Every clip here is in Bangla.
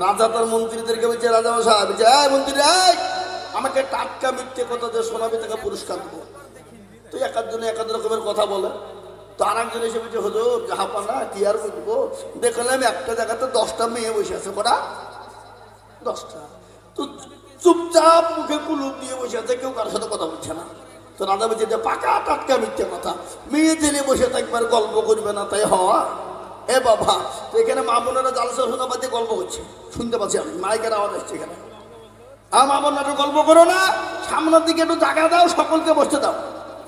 রাজা তার মন্ত্রীদেরকে বলছে, রাজা মশাই বলছে, এই মন্ত্রী আমাকে টাটকা মিথ্যে কথা যে শোনাবে তাকে পুরস্কার দেবো। তো এক একজনে এক এক রকমের কথা বলে। তো আর একজন এসে বলছে, হুজুর জাহাপানা কি আর বলবো, দেখলাম একটা জায়গাতে 10টা মেয়ে বসে আছে। কটা? 10টা। তো চুপচাপ মুখে কুলুপ দিয়ে বসে আছে, কেউ কারোর সাথে কথা বলছে না। তো রাজা বলছে যে পাকা টাটকা মিথ্যে কথা, মেয়ে জেনে বসে থাকবার গল্প করবে না তাই হওয়া। এ বাবা, তো এখানে মা বোনেরা জালসা শোনাবাদে গল্প করছে, শুনতে পাচ্ছি আমি, মাইকের আওয়াজ আসছে এখানে। মা বোনেরা একটু গল্প করো না, সামনের দিকে একটু জায়গা দাও, সকলকে বসতে দাও,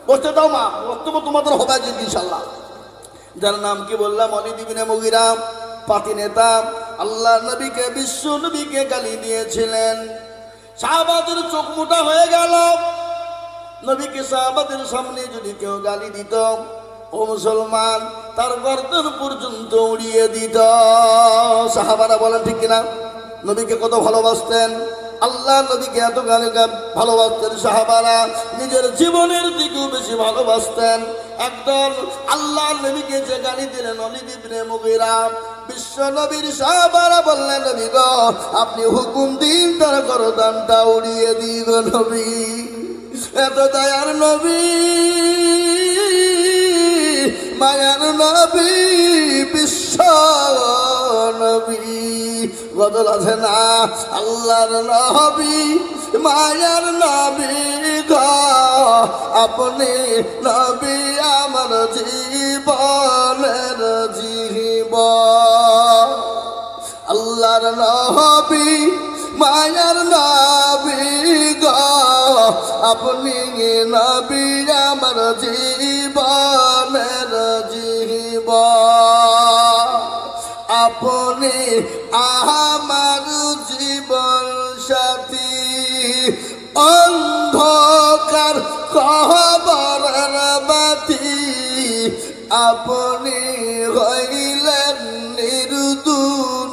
বসতে দাও মা, বক্তব্য তোমাদের হবে ইনশাল্লাহ। যার নাম কি বললাম, ওয়ালিদ ইবনে মুগিরা, পাতি নেতা, আল্লাহ নবীকে, বিশ্ব নবীকে গালি দিয়েছিলেন। সাহাবাদের চোখ মোটা হয়ে গেল। নবীকে সাহাবাদের সামনে যদি কেউ গালি দিত, ও মুসলমান, তার গর্দন পর্যন্ত উড়িয়ে দিত। সাহাবারা বলেন ঠিক কিনা? নবীকে কত ভালোবাসতেন, আল্লাহ নবীকে এত গালি ভালোবাসতেন। সাহাবারা নিজের জীবনের দিকেও বেশি ভালোবাসতেন। একদল আল্লাহ নবীকে যে গালি দিলেন, ওয়ালিদ ইবনে মুগিরা, বিশ্ব নবীর সাহাবারা বললেন, নবী গো আপনি হুকুম দিন তার গর্দনটা উড়িয়ে দিন গো নবী। এত দয়ার নবী, মায়ার নবী, বিশ্ব নবী, বদল আছে না? আল্লাহর নবী, মায়ার নবী গো আপনি নবী আমার জীবনের জীবন। আল্লাহর নবী, মায়ার নবী গো আপনি নবী আমার জীবনের জীবন। আপনি আমার জীবন সাথী, অন্ধকার কবরের বাতি, আপনি হইলেন নির্দুনিয়ার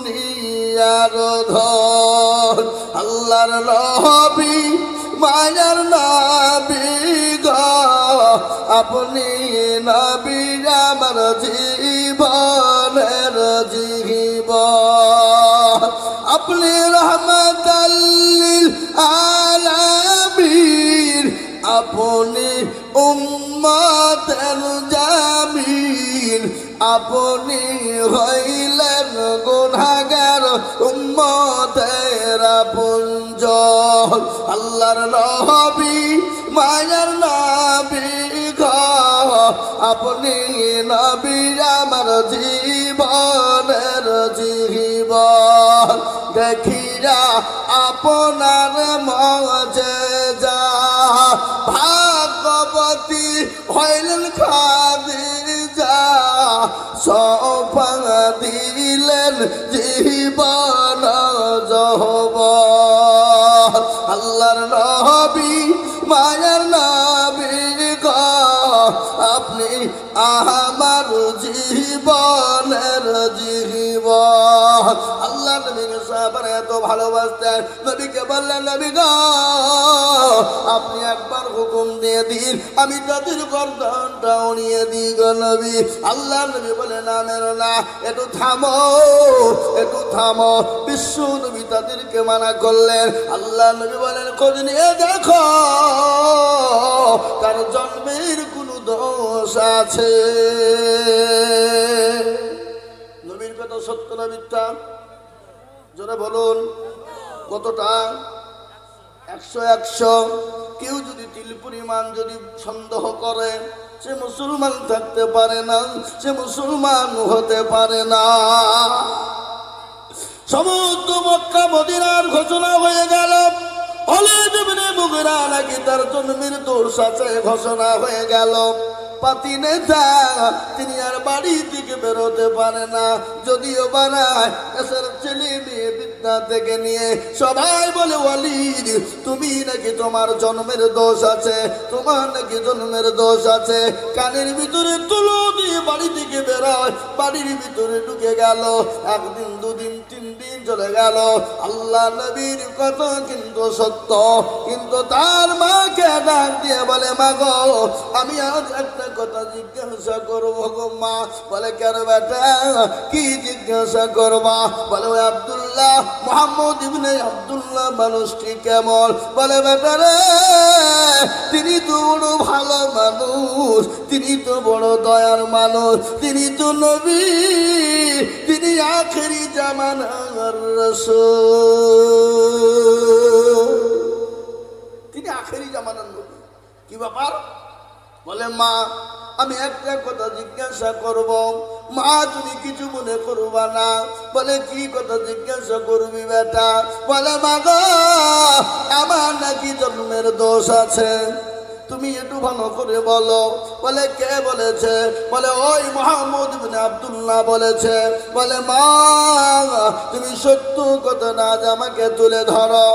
ধন। আল্লাহর নবী, মায়ার নবী গো আপনি নবী আমার জীবনের জীবন। আপনি রহমাতাল লিল আলামিন, আপনি উম্মতের জামিন, আপনি হইলেন গুনাহগার উম্মতের আপনজন। আল্লাহর নবী, মায়ার নবী গো আপনি নবী আমার জীবনের জীবন। দেখিয়া আপনার মুজিজা ভাগ্যবতী হইলেন খাদিজা, সৌফা দিলেন জীবন যৌবন। আল্লাহর নবী, মায়ার নবী গো আপনি আমার জীবনের জীবন। আল্লাহ নবীকে সাহাবারা এত ভালোবাসতেন, নবীকে বললেন, নবী গো আপনি একবার হুকুম দিয়ে দিন, আমি তাদের গর্দনটা উড়িয়ে দিই গো নবী। আল্লাহ নবী বলেন, না মেরো না, একটু থামো, একটু থামো। বিশ্ব নবী তাদেরকে মানা করলেন। আল্লাহ নবী বলেন, খোঁজ নিয়ে দেখো তার জন্মের কোনো দোষ আছে। নবীর কথা সত্য না মিথ্যা? জোরে বলুন, কতটা? 100 কেউ যদি তিল পরিমাণ যদি সন্দেহ করে, সে মুসলমান থাকতে পারে না, সে মুসলমান হতে পারে না। সমস্ত মক্কা মদিনার ঘোষণা হয়ে গেল, ওয়ালিদ ইবনে মুগিরা নাকি তার জন্মের দোষ আছে ঘোষণা হয়ে গেল। পাতি নেতা তিনি আর বাড়ি থেকে বেরোতে পারে না, যদিও বানায় দেশের ছেলে মেয়ে বিদ্যা থেকে নিয়ে সবাই বলে, ওয়ালিদ তুমি নাকি তোমার জন্মের দোষ আছে, তোমার নাকি জন্মের দোষ আছে। কানের ভিতরে তুলো দিয়ে বাড়ি থেকে বেরোয়, বাড়ির ভিতরে ঢুকে গেল। একদিন, দুদিন, 3 দিন চলে গেল। আল্লাহ নবীর কথা কিন্তু সত্য, কিন্তু তার মাকে ডাক দিয়ে বলে, মা গো আমি আজ একটা কথা জিজ্ঞাসা করবো গো মা। বলে, কেন বেটা কি জিজ্ঞাসা করবা? বলে, ওই আব্দুল্লাহ আব্দুল্লাহ, মুহাম্মদ ইবনে আব্দুল্লাহ মানুষটি কেমন? বলে বেটারে তিনি তো বড় ভালো মানুষ, তিনি তো বড় দয়ার মানুষ, তিনি তো নবী, তিনি আখেরি জামানার রাসূল, তিনি আখেরি জামানার নবী। কি ব্যাপার? বলে মা আমি একটা কথা জিজ্ঞাসা করব। মা তুমি কিছু মনে করবা না। বলে কি কথা জিজ্ঞাসা করবি বেটা? বলে মা গো আমার নাকি জন্মের দোষ আছে, তুমি একটু ভালো করে বলো। বলে কে বলেছে? বলে ওই মুহাম্মদ ইবনে আব্দুল্লাহ বলেছে। বলে মা তুমি সত্য কথাটা আজ আমাকে তুলে ধরো।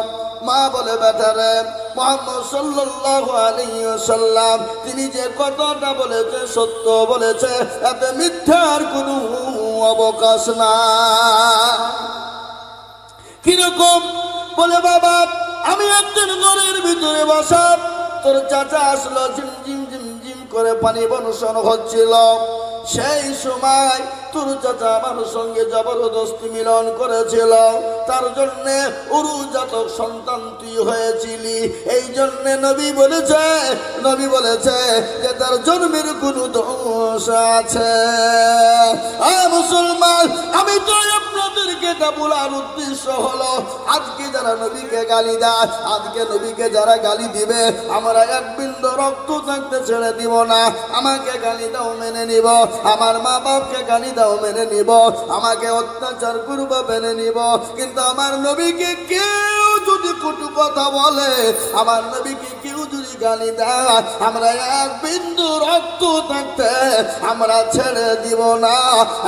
মা বলে বেটারে মুহাম্মদ সাল্লাল্লাহু আলাইহি ওয়াসাল্লাম তিনি যে কথাটা বলেছে সত্য বলেছে, এতে মিথ্যার কোনো অবকাশ না। কিরকম? বলে বাবা আমি একদিন ঘরের ভিতরে বসা, তোর চাচা আসলো, ঝিমঝিম ঝিমঝিম করে পানি বর্ষণ হচ্ছিল। সেই সময় তোর চাচা আমার সঙ্গে জবরদস্তি মিলন করেছিল, তার জন্যে উরুজাতক সন্তান তুই হয়েছিলি। এই জন্যে নবী বলেছে যে তার জন্মের কোনো দোষ আছে। মুসলমান আমি তো আপনাদেরকে এটা বলার উদ্দেশ্য হলো আজকে যারা নবীকে গালি দেয়, আজকে নবীকে যারা গালি দিবে আমরা এক বিন্দু রক্ত থাকতে ছেড়ে দিব না। আমাকে গালি দাও মেনে নিব, আমার মা বাপকে গালি দাও মেনে নিব, আমাকে অত্যাচার করবো মেনে নিব, কিন্তু আমার নবীকে কেউ যদি কটু কথা বলে, আমার নবীকে কেউ যদি গালি দেয়, আমরা এক বিন্দু রক্ত থাকতে আমরা ছেড়ে দিব না।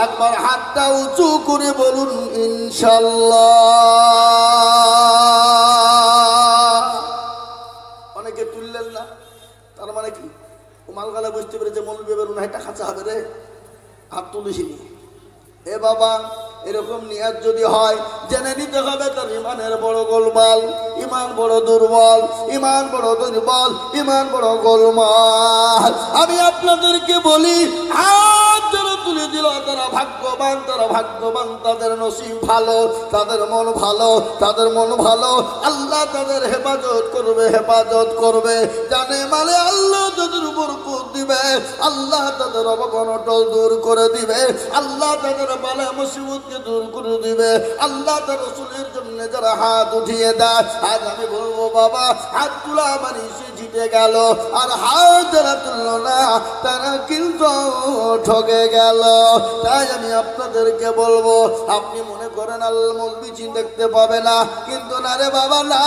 একবার হাতটা উঁচু করে বলুন ইনশাল্লাহ। অনেকে তুললেন না, তার মানে কি? ও মালগালা বুঝতে পেরেছে মৌলবি বেরুন একটা খাঁচা হবে রে, হাত তুলিসিনি। এ বাবা এরকম নিয়াত যদি হয় জেনে নিতে হবে তার ইমানের বড় গোলমাল, ইমান বড় দুর্বল, ইমান বড় দুর্বল, ইমান বড় গোলমাল। আমি আপনাদেরকে বলি হাত যারা তুলে দিল তারা ভাগ্যবান, তারা ভাগ্যবান, তাদের নসিব ভালো, তাদের মন ভালো, তাদের মন ভালো। আল্লাহ তাদের হেফাজত করবে, হেফাজত করবে। জানে মানে আল্লাহ তাদের উপর দিবে, আল্লাহ তাদের অবগণটল দূর করে দিবে, আল্লাহ তাদের বালা মুসিবতকে দূর করে দিবে। আল্লাহ তার রাসূলের জন্য যারা হাত উঠিয়ে দেয়, আজ আমি বলবো বাবা হাত তোলা মানে সে জিতে গেল, আর হাত যারা তুললো না তারা কিন্তু ঠকে গেল। তাই আমি আপনাদেরকে বলবো আপনি মনে করেন আল্লাহ মৌলবি দেখতে পাবে না, কিন্তু না রে বাবা না,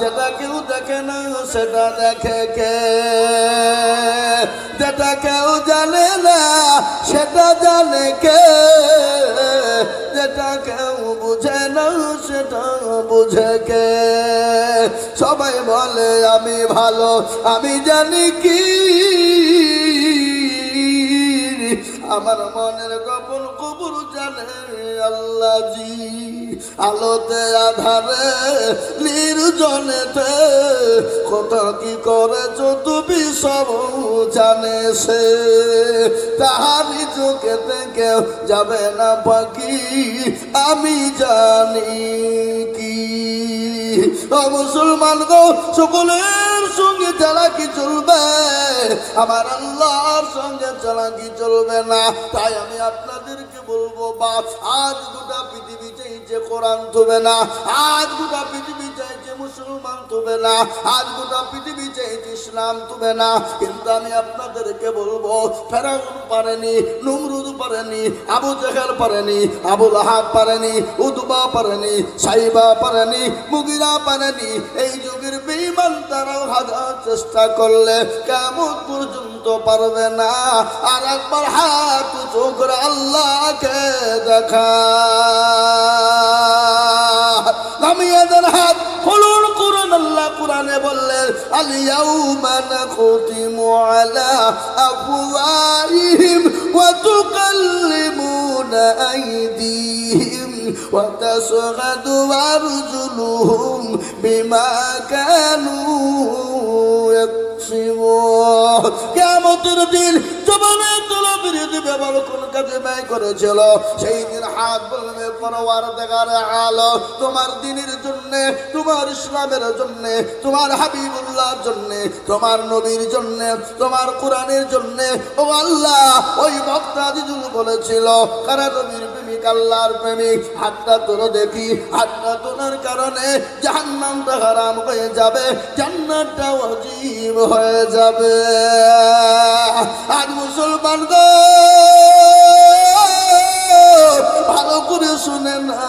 যেটা কেউ দেখে না সেটা দেখে কে? যেটা কেউ জানে না সেটা জানে কে? যেটা কেউ বুঝে না সেটা বুঝে কে? সবাই বলে আমি ভালো, আমি জানি কি আমার মনের গোপন কবর জানে আল্লাহ জি। আলোতে আধারে নির্জনেতে কত কি করেছ তুমি সব জানে সে, তাহারি চোখেতে কেউ যাবে না পাখি আমি জানি কি। ও মুসলমান গো সকলের সঙ্গে চালাকি চলবে, আমার আল্লাহর সঙ্গে চালাকি চলবে না। তাই আমি আপনাদেরকে বলবো বাপ আজ গোটা পৃথিবী চাইছে কোরআন থবে না, আজ গোটা পৃথিবী চাইছে মুসলমান থবে না, আজ গোটা পৃথিবী চাইছে ইসলাম থবে না। কিন্তু আমি আপনাদেরকে বলবো ফেরাউন পারেনি, নমরুদ পারেনি, আবু জেহেল পারেনি, আবু লাহাব পারেনি, উতবা পারেনি, সাইবা পারেনি, মুগিরা পারেনি। এই যুগের বেঈমান তারাও হাজার চেষ্টা করলে কিয়ামত পর্যন্ত পারবে না। আর একবার হাত উঁচু করে আল্লাহকে দেখা, নামিয়ে দেন হাত, খুলুন কুরআন। আল্লাহ কুরআনে বললেন আল ইয়াউমা নাখতিমু আলা আফওয়াহিহিম ওয়া তুকাল্লিমুনা আইদিহিম ওয়া তাশহাদু আরজুলুহুম বিমা কানু কিয়ামতের দিন জবানে তলবের দিবে বল কোন কাজে ব্যয় করেছিল সেই দিন হাত বলবে পরওয়ারদিগার আলম তোমার দ্বীনের জন্য তোমার ইসলামের জন্য তোমার হাবিবুল্লাহর জন্য তোমার নবীর জন্য তোমার কোরআনের জন্য ও আল্লাহ ওই বক্তা দিজুল বলেছিল কারা নবীর প্রেমিক আল্লাহর প্রেমিক হাতটা তোলো দেখি হাতটা তোলার কারণে জাহান্নামটা হারাম হয়ে যাবে জান্নাতটা ওয়াজিব হয়ে যাবে আর মুসলমান গো ভালো করে শুনে না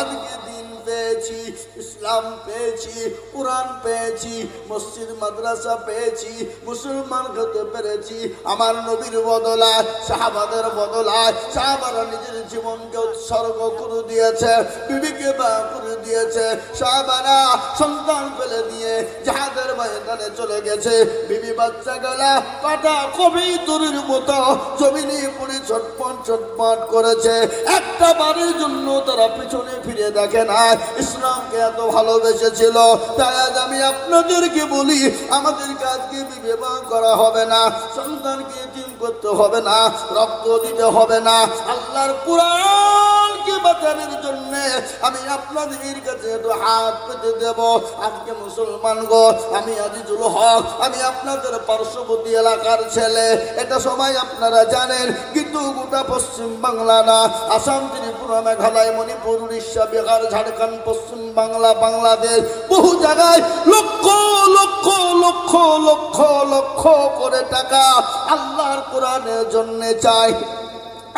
আজকে দিন পেয়েছি ইসলাম পেয়েছি কোরআন পেয়েছি মসজিদ মাদ্রাসা পেয়েছি মুসলমান হতে পেরেছি আমার নবীর বদলায় সাহাবাদের বদলায় সাহাবারা নিজের জীবনকে উৎসর্গ করে দিয়েছে বিবিকে বা করে দিয়েছে সাহাবারা সন্তান ফেলে দিয়ে জাহাদের ময়দানে চলে গেছে বিবি বাচ্চা গলা কাটা কবি তরুর মতো জমিনে পড়ে ছটপট ছটপট করেছে একটা বাড়ির জন্য তারা পিছনে ফিরে দেখে না ইসলামকে এত ভালোবেসেছিল তাই আজ আমি আপনাদেরকে বলি আমাদের কাজকে বিবাহ করা হবে না সন্তানকে এতিম করতে হবে না রক্ত দিতে হবে না আল্লাহর কোরআনকে বাঁচানোর জন্য আমি আপনাদের কাছে একটু হাত পেতে দেব আজকে মুসলমান গো আমি আজিজুল হক আমি আপনাদের পার্শ্ববর্তী এলাকার ছেলে এটা সবাই আপনারা জানেন কিন্তু গোটা পশ্চিম বাংলা না আসাম ত্রিপুরা মেঘালয় মণিপুর উড়িষ্যা বিহার ঝাড়খণ্ড পশ্চিম বাংলা বাংলাদেশ বহু জায়গায় লক্ষ লক্ষ লক্ষ লক্ষ লক্ষ করে টাকা আল্লাহর কোরআনের জন্য চাই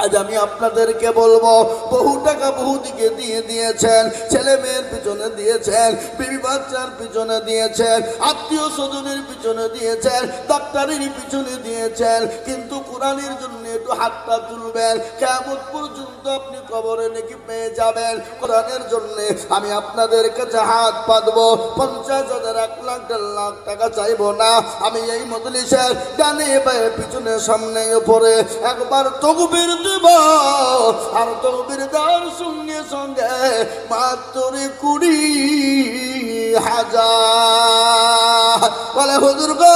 আজ আমি আপনাদেরকে বলবো বহু টাকা বহু দিকে দিয়ে দিয়েছেন ছেলে মেয়ের পিছনে দিয়েছেন বিবি বাচ্চার পিছনে দিয়েছেন আত্মীয় স্বজনের পিছনে দিয়েছেন ডাক্তারের পিছনে দিয়েছেন কিন্তু কোরআনের জন্য একটু হাতটা তুলবেন কিয়ামত পর্যন্ত আপনি কবরে নাকি পেয়ে যাবেন কোরআনের জন্য আমি আপনাদের কাছে হাত পাতবো 50,000 1 লাখ 1.5 লাখ টাকা চাইবো না আমি এই মজলিসের ডানে বায়ে পিছনে সামনে উপরে একবার তকবীর দেব আর তকবীর দেওয়ার সঙ্গে সঙ্গে মাত্র 20,000 বলে হুজুর গো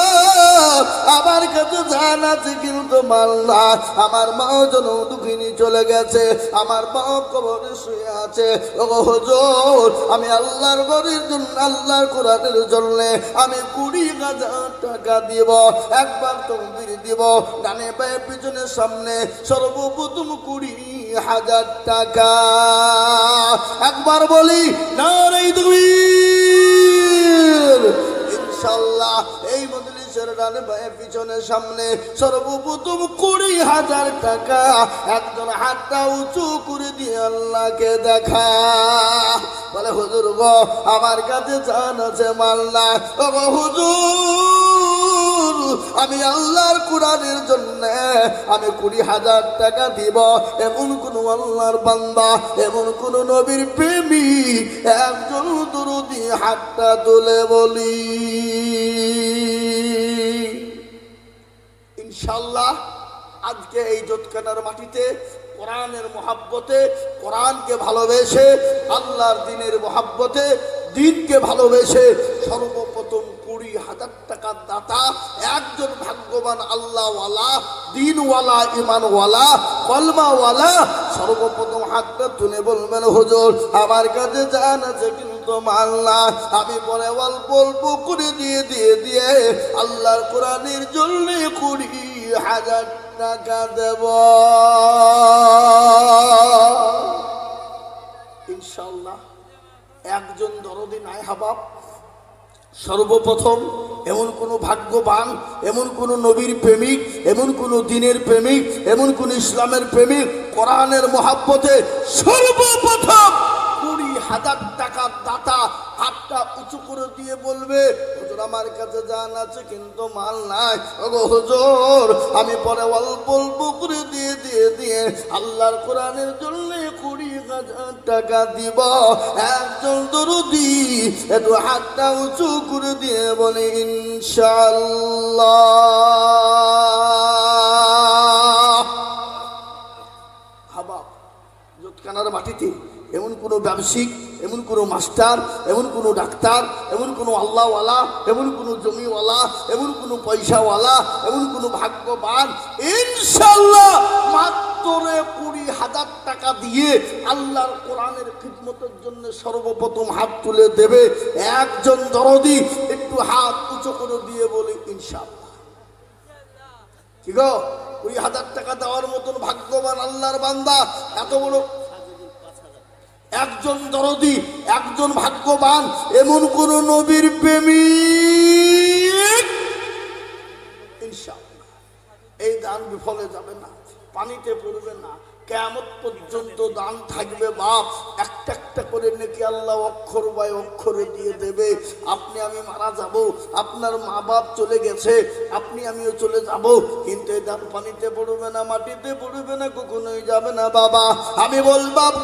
আমার কাছে জান আছে কিন্তু মাল না আমার মাও যেন দুঃখিনী চলে গেছে আমার মাও কবরে শুয়ে আছে ও হুজুর আমি আল্লাহর ঘরের জন্য আল্লাহর কোরআনের জন্য আমি 20,000 টাকা দিব একবার তকবীর দিব ডানে বায়ে পিছনে সামনে সর্বপ্রথম 20,000 টাকা একবার বলি নারে তাকবীর ইনশাআল্লাহ এই মজলিসের ডানে বায়ে পিছনে সামনে সর্বপ্রথম 20,000 টাকা একজন হাতটা উঁচু করে দিয়ে আল্লাহকে দেখা বলে হুজুর গো আমার কাছে জান আছে মাল না ও হুজুর আমি আল্লাহর কোরআনের জন্য আমি 20,000 টাকা দিব এমন কোন আল্লাহর বান্দা এমন কোন নবীর প্রেমিক একজন দরুদি হাতটা তুলে বলি ইনশাআল্লাহ আজকে এই জোতখানার মাটিতে কোরআনের মহাব্বতে কোরআনকে ভালোবেসে আল্লাহর দ্বীনের মহাব্বতে দ্বীনকে ভালোবেসে সর্বপ্রথম 20,000 টাকার দাতা একজন ভাগ্যবান আল্লাহওয়ালা দ্বীনওয়ালা ঈমানওয়ালা কলমাওয়ালা সর্বপ্রথম হাতটা তুলে বলবেন হুজুর আমার কাছে জান আছে কিন্তু মাল না আমি পরে অল্প অল্প করে দিয়ে দিয়ে দিয়ে আল্লাহর কোরআনের জন্য 20,000 টাকা দেব ইনশাআল্লাহ একজন দরদি নাই হাবাব সর্বপ্রথম এমন কোন ভাগ্যবান এমন কোন নবীর প্রেমিক এমন কোন দ্বীনের প্রেমিক এমন কোন ইসলামের প্রেমিক কোরআনের মহাব্বতে সর্বপ্রথম 20,000 টাকার দাতা হাতটা উঁচু করে দিয়ে বলবে হুজুর আমার কাছে জান আছে কিন্তু মাল নাই ওগো হুজুর আমি পরে অল্প অল্প করে দিয়ে দিয়ে দিয়ে আল্লাহর কোরআনের জন্য 20,000 টাকা দিব একজন দরদি একটু হাতটা উঁচু করে দিয়ে বলে ইনশাআল্লাহ হাবাব জোতখানার মাটিতে এমন কোন ব্যবসায়িক এমন কোনো মাস্টার, এমন কোনো ডাক্তার, এমন কোনো আল্লাহওয়ালা, এমন কোনো জমিওয়ালা, এমন কোনো পয়সাওয়ালা, এমন কোনো ভাগ্যবান ইনশাআল্লাহ মাত্র 20,000 টাকা দিয়ে আল্লাহর কোরআনের খিদমতের জন্য সর্বপ্রথম হাত তুলে দেবে। একজন দরদি একটু হাত উঁচু করে দিয়ে বলে ইনশাআল্লাহ। ঠিক আছে, 20,000 টাকা দেওয়ার মতন ভাগ্যবান আল্লাহর বান্দা এত বড় একজন দরদি, একজন ভাগ্যবান, এমন কোন নবীর প্রেমিক ইনশাআল্লাহ এই দান বিফলে যাবে না, পানিতে পড়বে না, কিয়ামত পর্যন্ত দান থাকবে। বাপ একটা একটা করে নাকি আল্লাহ অক্ষর বাই অক্ষরে দিয়ে দেবে। আপনি আমি মারা যাব, আপনার মা বাপ চলে গেছে, আপনি আমিও চলে যাব, কিন্তু এই দান পানিতে পড়বে না, মাটিতে পড়বে না, কখনোই যাবে না। বাবা আমি বলবা